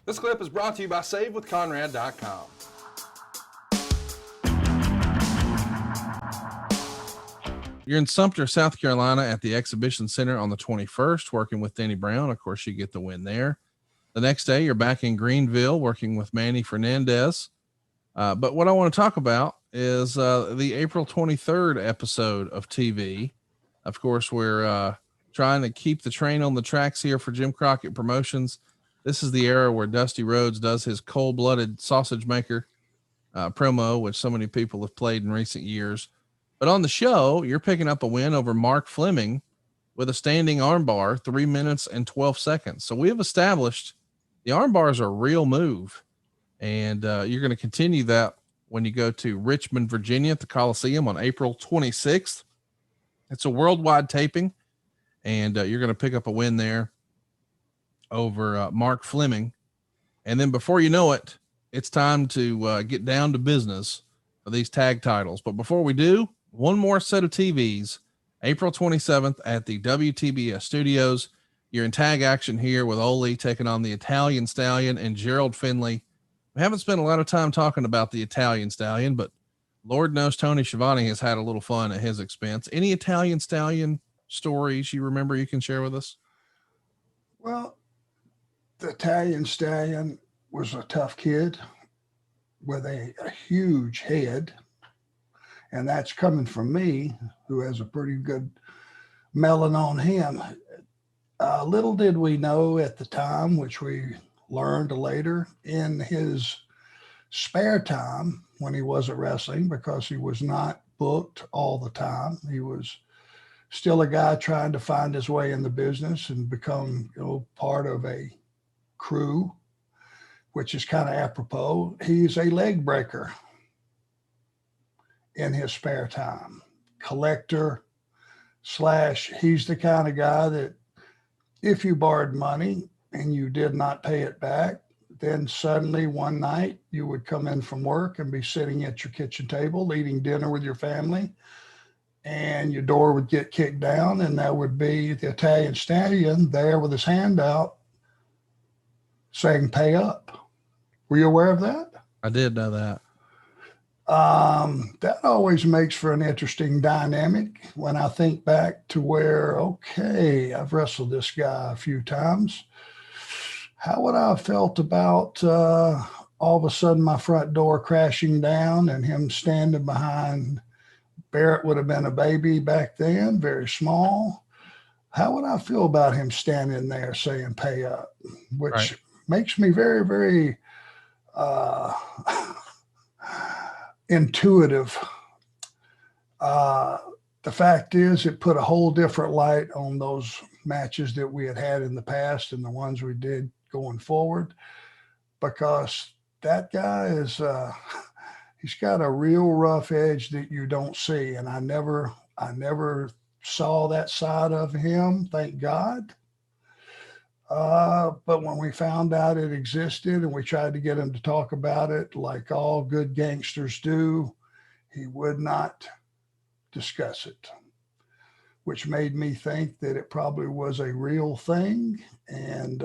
This clip is brought to you by SaveWithConrad.com. You're in Sumter, South Carolina at the Exhibition Center on the 21st, working with Denny Brown. Of course, you get the win there. The next day, you're back in Greenville working with Manny Fernandez. But what I want to talk about is the April 23rd episode of TV. Of course, we're trying to keep the train on the tracks here for Jim Crockett Promotions. This is the era where Dusty Rhodes does his cold-blooded sausage maker promo, which so many people have played in recent years. But on the show, you're picking up a win over Mark Fleming with a standing armbar, 3 minutes and 12 seconds. So we have established the armbar is a real move, and you're going to continue that when you go to Richmond, Virginia at the Coliseum on April 26th. It's a worldwide taping, and you're going to pick up a win there over Mark Fleming. And then before you know it, it's time to get down to business for these tag titles. But before we do, one more set of TVs, April 27th at the WTBS studios. You're in tag action here with Ole taking on the Italian Stallion and Gerald Finley. We haven't spent a lot of time talking about the Italian Stallion, but Lord knows Tony Schiavone has had a little fun at his expense. Any Italian Stallion stories you remember you can share with us? Well, the Italian Stallion was a tough kid with a huge head, and that's coming from me, who has a pretty good melon on him. Little did we know at the time, which we learned later, in his spare time when he wasn't wrestling, because he was not booked all the time. He was still a guy trying to find his way in the business and become, part of a crew, which is kind of apropos. He's a leg breaker in his spare time, collector / he's the kind of guy that if you borrowed money and you did not pay it back, then suddenly one night you would come in from work and be sitting at your kitchen table eating dinner with your family, and your door would get kicked down, and there would be the Italian Stallion there with his hand out saying, "Pay up." Were you aware of that? I did know that. That always makes for an interesting dynamic when I think back to where, okay, I've wrestled this guy a few times. How would I have felt about all of a sudden my front door crashing down and him standing behind? Barrett would have been a baby back then, very small. How would I feel about him standing there saying, "Pay up," which makes me very, very intuitive. The fact is, it put a whole different light on those matches that we had in the past and the ones we did going forward, because that guy is he's got a real rough edge that you don't see, and I never saw that side of him, thank God. But when we found out it existed and we tried to get him to talk about it like all good gangsters do, he would not discuss it, which made me think that it probably was a real thing. And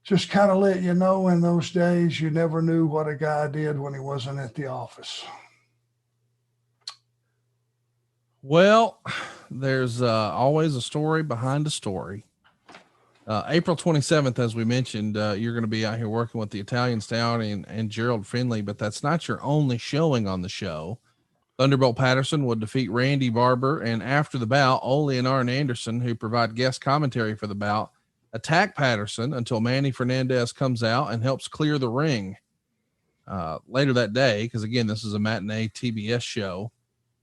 just kind of let you know, in those days, you never knew what a guy did when he wasn't at the office. Well, there's always a story behind a story. April 27th, as we mentioned, you're going to be out here working with the Italian Stallion and Gerald Finley, but that's not your only showing on the show. Thunderbolt Patterson would defeat Randy Barber, and after the bout, Ole and Arn Anderson, who provide guest commentary for the bout, attack Patterson until Manny Fernandez comes out and helps clear the ring. Later that day, because again, this is a matinee TBS show,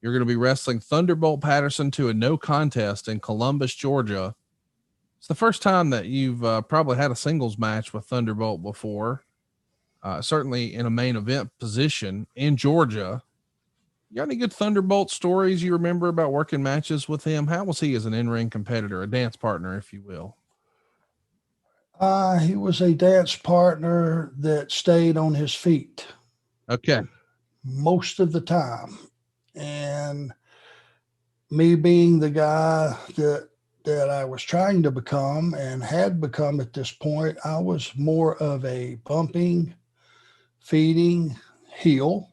you're going to be wrestling Thunderbolt Patterson to a no contest in Columbus, Georgia. It's the first time that you've probably had a singles match with Thunderbolt before, certainly in a main event position in Georgia. You got any good Thunderbolt stories you remember about working matches with him? How was he as an in-ring competitor, a dance partner, if you will? He was a dance partner that stayed on his feet. Okay. Most of the time. And me being the guy that that I was trying to become and had become at this point, I was more of a bumping, feeding heel.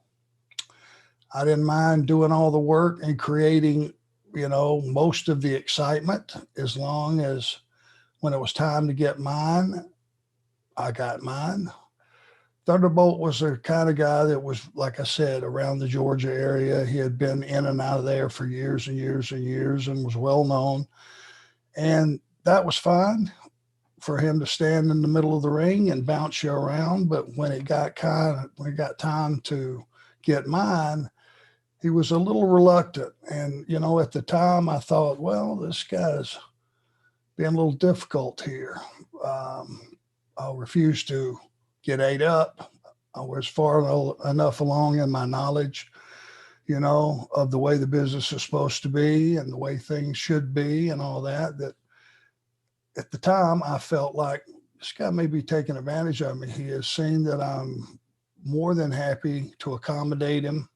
I didn't mind doing all the work and creating, most of the excitement, as long as when it was time to get mine, I got mine. Thunderbolt was the kind of guy that was, like I said, around the Georgia area. He had been in and out of there for years and years and years and was well known. And that was fine for him to stand in the middle of the ring and bounce you around. But when it got time to get mine, he was a little reluctant. And, at the time I thought, well, this guy's being a little difficult here. I'll refuse to get ate up. I was far enough along in my knowledge, of the way the business is supposed to be and the way things should be and all that, that at the time I felt like this guy may be taking advantage of me. He has seen that I'm more than happy to accommodate him,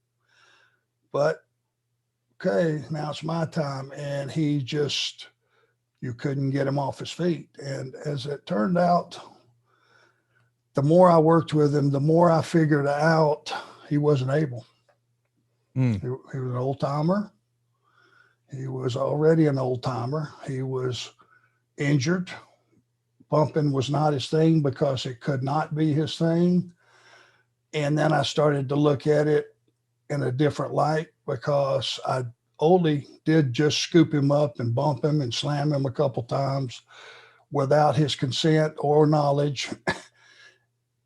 but okay, now it's my time. And you couldn't get him off his feet. And as it turned out, the more I worked with him, the more I figured out he wasn't able. He was an old timer. He was already an old timer. He was injured. Bumping was not his thing because it could not be his thing. And then I started to look at it in a different light, because I only did just scoop him up and bump him and slam him a couple times without his consent or knowledge.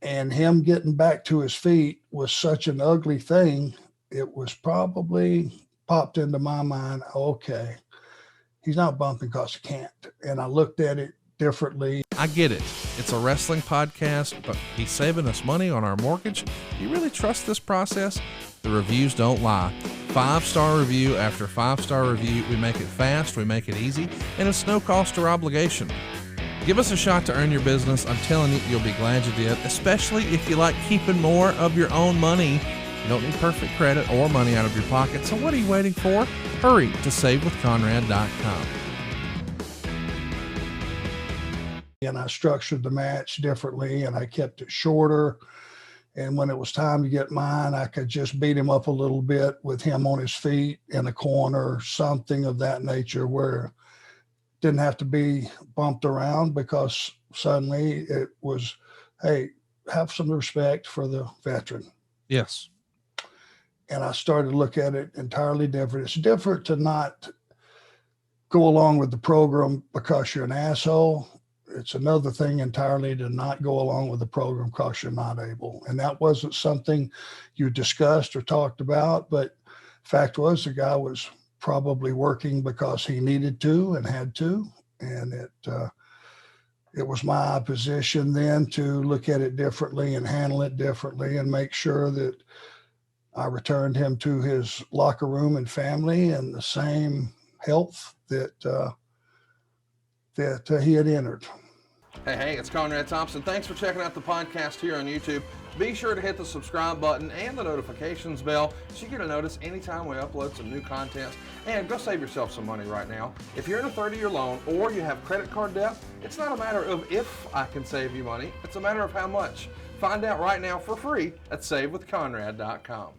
And him getting back to his feet was such an ugly thing. It was probably popped into my mind, okay, he's not bumping because he can't. And I looked at it differently. I get it. It's a wrestling podcast, but he's saving us money on our mortgage. Do you really trust this process? The reviews don't lie. 5-star review after 5-star review. We make it fast, we make it easy, and it's no cost or obligation. Give us a shot to earn your business. I'm telling you, you'll be glad you did, especially if you like keeping more of your own money. You don't need perfect credit or money out of your pocket, so what are you waiting for? Hurry to savewithconrad.com. And I structured the match differently, and I kept it shorter. And when it was time to get mine, I could just beat him up a little bit with him on his feet in a corner, something of that nature, where didn't have to be bumped around, because suddenly it was, hey, have some respect for the veteran. Yes. And I started to look at it entirely different. It's different to not go along with the program because you're an asshole. It's another thing entirely to not go along with the program because you're not able. And that wasn't something you discussed or talked about, but fact was the guy was probably working because he needed to and had to. And it was my position then to look at it differently and handle it differently and make sure that I returned him to his locker room and family and the same health that he had entered. Hey, it's Conrad Thompson. Thanks for checking out the podcast here on YouTube. Be sure to hit the subscribe button and the notifications bell so you get a notice anytime we upload some new content. And go save yourself some money right now. If you're in a 30-year loan or you have credit card debt, it's not a matter of if I can save you money. It's a matter of how much. Find out right now for free at savewithconrad.com.